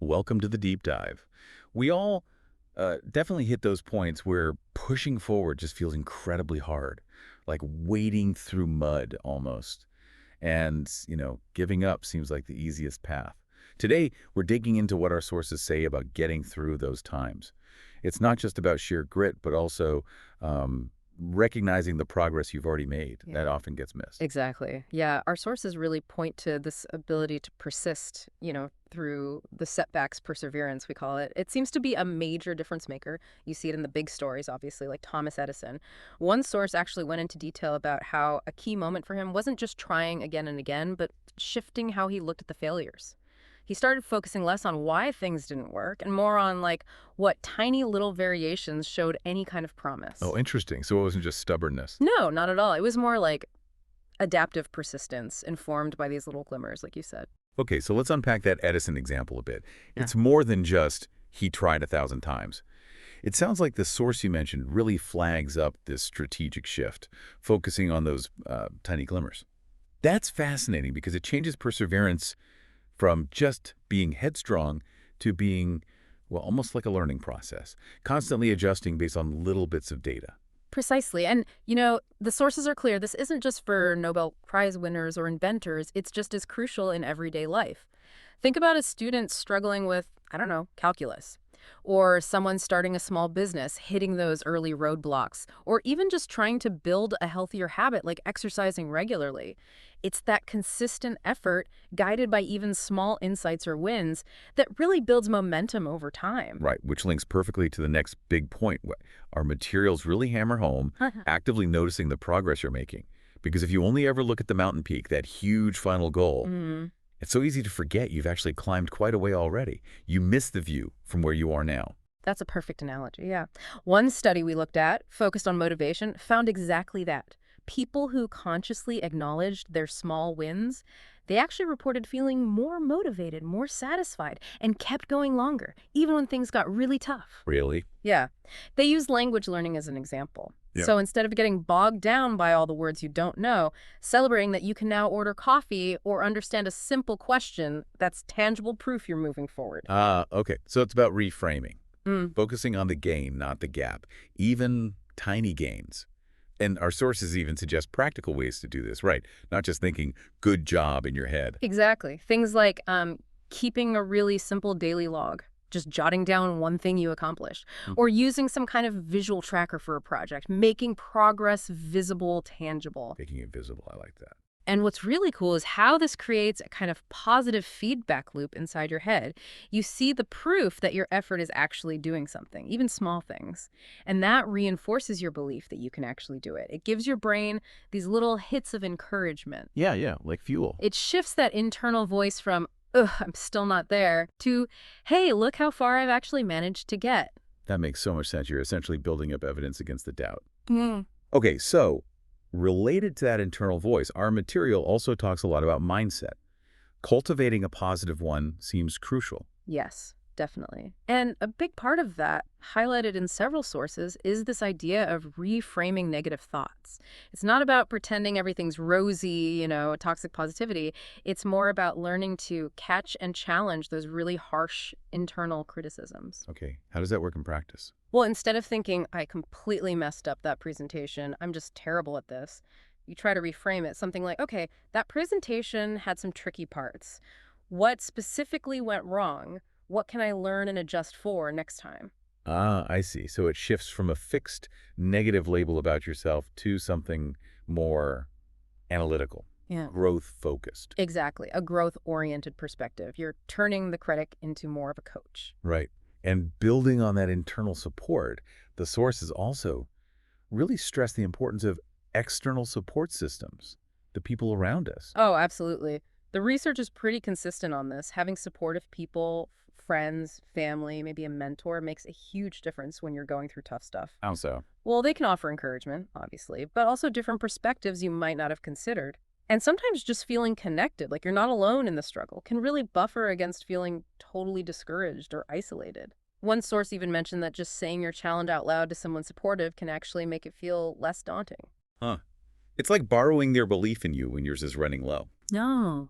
welcome to the deep dive. We all definitely hit those points where pushing forward just feels incredibly hard, like wading through mud almost. And, giving up seems like the easiest path. Today, we're digging into what our sources say about getting through those times. It's not just about sheer grit, but also recognizing the progress you've already made. Yeah. That often gets missed. Exactly. Yeah, our sources really point to this ability to persist, through the setbacks, perseverance, we call it. It seems to be a major difference maker. You see it in the big stories, obviously, like Thomas Edison. One source actually went into detail about how a key moment for him wasn't just trying again and again, but shifting how he looked at the failures. He started focusing less on why things didn't work and more on like what tiny little variations showed any kind of promise. Oh, interesting. So it wasn't just stubbornness. No, not at all. It was more like adaptive persistence informed by these little glimmers, like you said. Okay, so let's unpack that Edison example a bit. Yeah. It's more than just he tried 1,000 times. It sounds like the source you mentioned really flags up this strategic shift, focusing on those tiny glimmers. That's fascinating because it changes perseverance from just being headstrong to being, well, almost like a learning process, constantly adjusting based on little bits of data. Precisely. And, the sources are clear. This isn't just for Nobel Prize winners or inventors. It's just as crucial in everyday life. Think about a student struggling with, I don't know, calculus, or someone starting a small business, hitting those early roadblocks, or even just trying to build a healthier habit like exercising regularly. It's that consistent effort, guided by even small insights or wins, that really builds momentum over time. Right, which links perfectly to the next big point. Our materials really hammer home actively noticing the progress you're making. Because if you only ever look at the mountain peak, that huge final goal, Mm. it's so easy to forget you've actually climbed quite a way already. You miss the view from where you are now. That's a perfect analogy, yeah. One study we looked at, focused on motivation, found exactly that. People who consciously acknowledged their small wins, they actually reported feeling more motivated, more satisfied, and kept going longer, even when things got really tough. Really? Yeah. They used language learning as an example. Yeah. So instead of getting bogged down by all the words you don't know, celebrating that you can now order coffee or understand a simple question, that's tangible proof you're moving forward. Okay. So it's about reframing, Mm. focusing on the gain, not the gap, even tiny gains. And our sources even suggest practical ways to do this, right? Not just thinking, good job in your head. Exactly. Things like keeping a really simple daily log, just jotting down one thing you accomplished, Mm. or using some kind of visual tracker for a project, making progress visible, tangible. Making it visible, I like that. And what's really cool is how this creates a kind of positive feedback loop inside your head. You see the proof that your effort is actually doing something, even small things. And that reinforces your belief that you can actually do it. It gives your brain these little hits of encouragement. Yeah, like fuel. It shifts that internal voice from, ugh, I'm still not there, to, hey, look how far I've actually managed to get. That makes so much sense. You're essentially building up evidence against the doubt. Mm. Okay, so related to that internal voice, our material also talks a lot about mindset. Cultivating a positive one seems crucial. Yes, definitely. And a big part of that, highlighted in several sources, is this idea of reframing negative thoughts. It's not about pretending everything's rosy, toxic positivity. It's more about learning to catch and challenge those really harsh internal criticisms. Okay, how does that work in practice? Well, instead of thinking, I completely messed up that presentation, I'm just terrible at this, you try to reframe it. Something like, okay, that presentation had some tricky parts. What specifically went wrong? What can I learn and adjust for next time? I see. So it shifts from a fixed negative label about yourself to something more analytical, Yeah. growth-focused. Exactly. A growth-oriented perspective. You're turning the critic into more of a coach. Right. And building on that internal support, the sources also really stress the importance of external support systems, the people around us. Oh, absolutely. The research is pretty consistent on this. Having supportive people, friends, family, maybe a mentor makes a huge difference when you're going through tough stuff. How so? Well, they can offer encouragement, obviously, but also different perspectives you might not have considered. And sometimes just feeling connected, like you're not alone in the struggle, can really buffer against feeling totally discouraged or isolated. One source even mentioned that just saying your challenge out loud to someone supportive can actually make it feel less daunting. Huh. It's like borrowing their belief in you when yours is running low. No.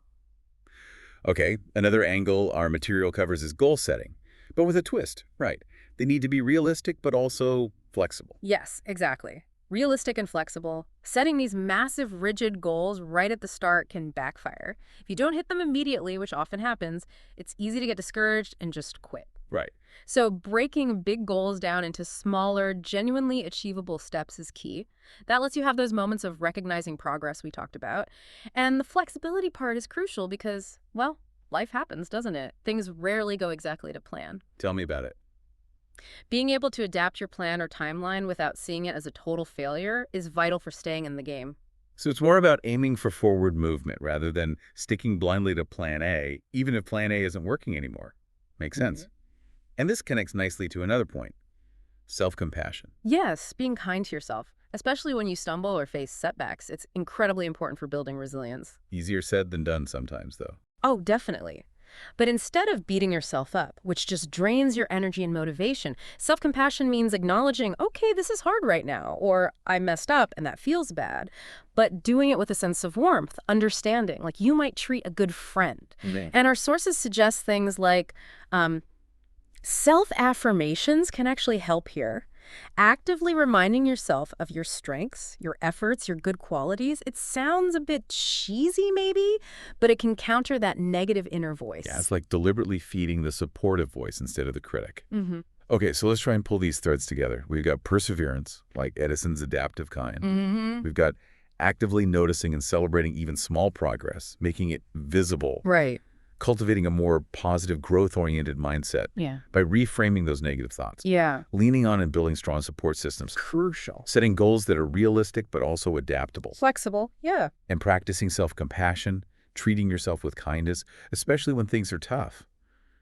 Okay, another angle our material covers is goal setting, but with a twist, right? They need to be realistic, but also flexible. Yes, exactly. Realistic and flexible. Setting these massive, rigid goals right at the start can backfire. If you don't hit them immediately, which often happens, it's easy to get discouraged and just quit. Right. So, breaking big goals down into smaller, genuinely achievable steps is key. That lets you have those moments of recognizing progress we talked about. And the flexibility part is crucial because, well, life happens, doesn't it? Things rarely go exactly to plan. Tell me about it. Being able to adapt your plan or timeline without seeing it as a total failure is vital for staying in the game. So it's more about aiming for forward movement rather than sticking blindly to plan A, even if plan A isn't working anymore. Makes sense. Mhm. And this connects nicely to another point, self-compassion. Yes, being kind to yourself, especially when you stumble or face setbacks, it's incredibly important for building resilience. Easier said than done sometimes, though. Oh, definitely. But instead of beating yourself up, which just drains your energy and motivation, self-compassion means acknowledging, okay, this is hard right now, or I messed up and that feels bad, but doing it with a sense of warmth, understanding, like you might treat a good friend. Yeah. And our sources suggest things like um, self-affirmations can actually help here. Actively reminding yourself of your strengths, your efforts, your good qualities. It sounds a bit cheesy maybe, but it can counter that negative inner Yeah, voice. it's like deliberately feeding the supportive voice instead of the critic. Mm-hmm. Okay, so let's try and pull these threads together. We've got perseverance, like Edison's adaptive kind. Mm-hmm. We've got actively noticing and celebrating even small progress, making it visible, Right. cultivating a more positive, growth-oriented mindset Yeah. by reframing those negative thoughts, Yeah. leaning on and building strong support systems, Crucial. setting goals that are realistic but also adaptable, Flexible. Yeah. and practicing self-compassion, treating yourself with kindness, especially when things are tough.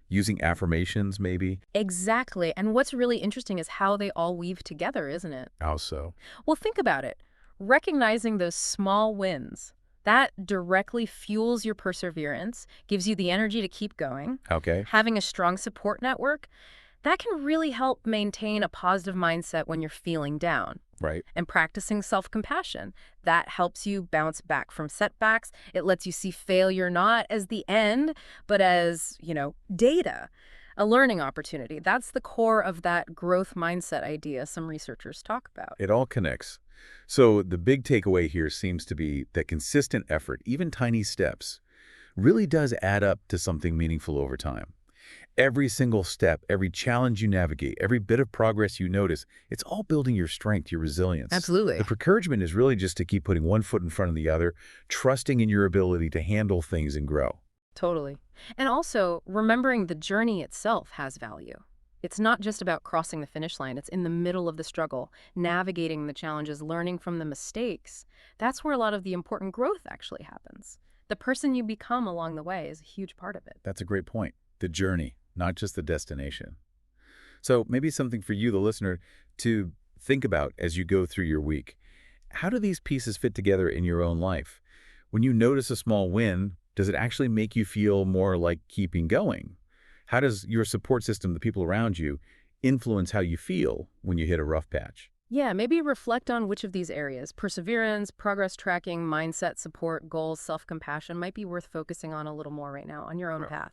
Using affirmations, maybe. Exactly. And what's really interesting is how they all weave together, isn't it? How so? Well, think about it. Recognizing those small wins, that directly fuels your perseverance, gives you the energy to keep going. Okay, Having a strong support network, that can really help maintain a positive mindset when you're feeling down. right. And practicing self-compassion, that helps you bounce back from setbacks. It lets you see failure not as the end, but as, data, a learning opportunity. That's the core of that growth mindset idea some researchers talk about. It all connects. So the big takeaway here seems to be that consistent effort, even tiny steps, really does add up to something meaningful over time. Every single step, every challenge you navigate, every bit of progress you notice, it's all building your strength, your resilience. Absolutely. The encouragement is really just to keep putting one foot in front of the other, trusting in your ability to handle things and grow. Totally. And also, remembering the journey itself has value. It's not just about crossing the finish line. It's in the middle of the struggle, navigating the challenges, learning from the mistakes. That's where a lot of the important growth actually happens. The person you become along the way is a huge part of it. That's a great point. The journey, not just the destination. So maybe something for you, the listener, to think about as you go through your week. How do these pieces fit together in your own life? When you notice a small win, does it actually make you feel more like keeping going? How does your support system, the people around you, influence how you feel when you hit a rough patch? Yeah, maybe reflect on which of these areas, perseverance, progress tracking, mindset support, goals, self-compassion, might be worth focusing on a little more right now on your own path.